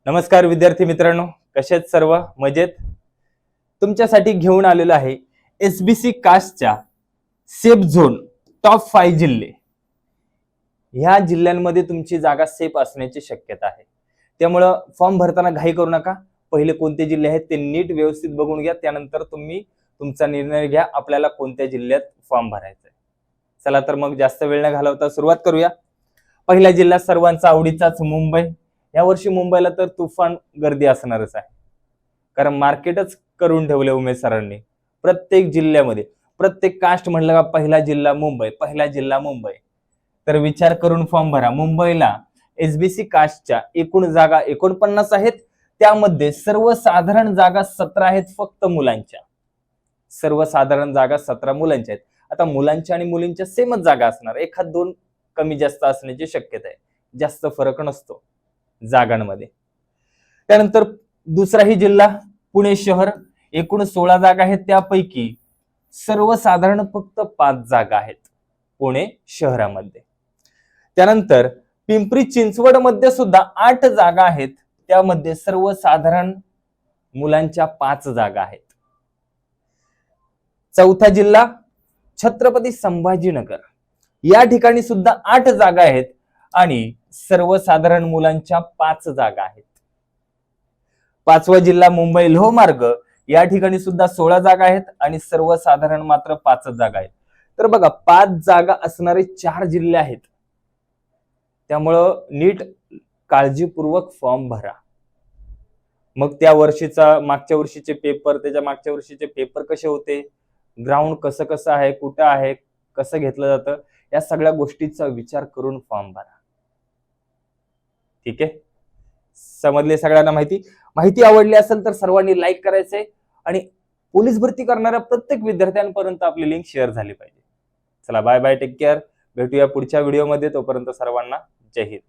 नमस्कार विद्यार्थी मित्रांनो, कसे आहेत सर्व? मजेत? तुमच्यासाठी घेऊन आलेलो आहे एसबीसी कास्टच्या सेफ झोन टॉप 5 जिल्हे. ह्या जिल्ह्यांमध्ये तुमची जागा सेफ असण्याची शक्यता आहे. त्यामुळं फॉर्म भरताना घाई करू नका. पहिले कोणते जिल्हे आहेत ते नीट व्यवस्थित बघून घ्या. त्यानंतर तुम्ही तुमचा निर्णय घ्या आपल्याला कोणत्या जिल्ह्यात फॉर्म भरायचा आहे. चला तर मग जास्त वेळ न घालवता सुरुवात करूया. पहिला जिल्हा सर्वांचा आवडीचाच मुंबई. यावर्षी मुंबईला तर तुफान गर्दी असणारच आहे, कारण मार्केटच करून ठेवले उमेश सरांनी. प्रत्येक जिल्ह्यामध्ये प्रत्येक कास्ट म्हणलं का पहिला जिल्हा मुंबई, पहिला जिल्हा मुंबई. तर विचार करून फॉर्म भरा. मुंबईला एसबीसी कास्टच्या एकूण जागा 49 आहेत. त्यामध्ये सर्वसाधारण जागा 17 आहेत फक्त मुलांच्या. सर्वसाधारण जागा 17 मुलांच्या आहेत. आता मुलांच्या आणि मुलींच्या सेमच जागा असणार, एखाद दोन कमी जास्त असण्याची शक्यता आहे, जास्त फरक नसतो जागांमध्ये. त्यानंतर दुसराही जिल्हा पुणे शहर. एकूण 16 जागा आहेत, त्यापैकी सर्वसाधारण फक्त 5 जागा आहेत पुणे शहरामध्ये. त्यानंतर पिंपरी चिंचवड मध्ये सुद्धा 8 जागा आहेत, त्यामध्ये सर्वसाधारण मुलांच्या 5 जागा आहेत. चौथा जिल्हा छत्रपती संभाजीनगर. या ठिकाणी सुद्धा 8 जागा आहेत आणि सर्वसाधारण मुलांच्या 5 जागा आहेत. पाचवा जिल्हा मुंबई लोहमार्ग. या ठिकाणी सुद्धा 16 जागा आहेत आणि सर्वसाधारण मात्र 5 जागा आहेत. तर बघा, 5 जागा असणारे 4 जिल्हे आहेत. त्यामुळं नीट काळजीपूर्वक फॉर्म भरा. मग त्या वर्षीचा मागच्या वर्षीचे पेपर, त्याच्या मागच्या वर्षीचे पेपर कसे होते, ग्राउंड कसं कसं आहे, कुठं आहे, कसं घेतलं जातं, या सगळ्या गोष्टीचा विचार करून फॉर्म भरा. ठीक आहे, समजले सगळ्यांना? माहिती आवडली असेल तर सर्वांनी लाईक करायचंय आणि पोलीस भरती करणाऱ्या प्रत्येक विद्यार्थ्यांपर्यंत आपली लिंक शेअर झाली पाहिजे. चला, बाय बाय, टेक केअर. भेटूया पुढच्या व्हिडिओमध्ये. तोपर्यंत सर्वांना जय हिंद.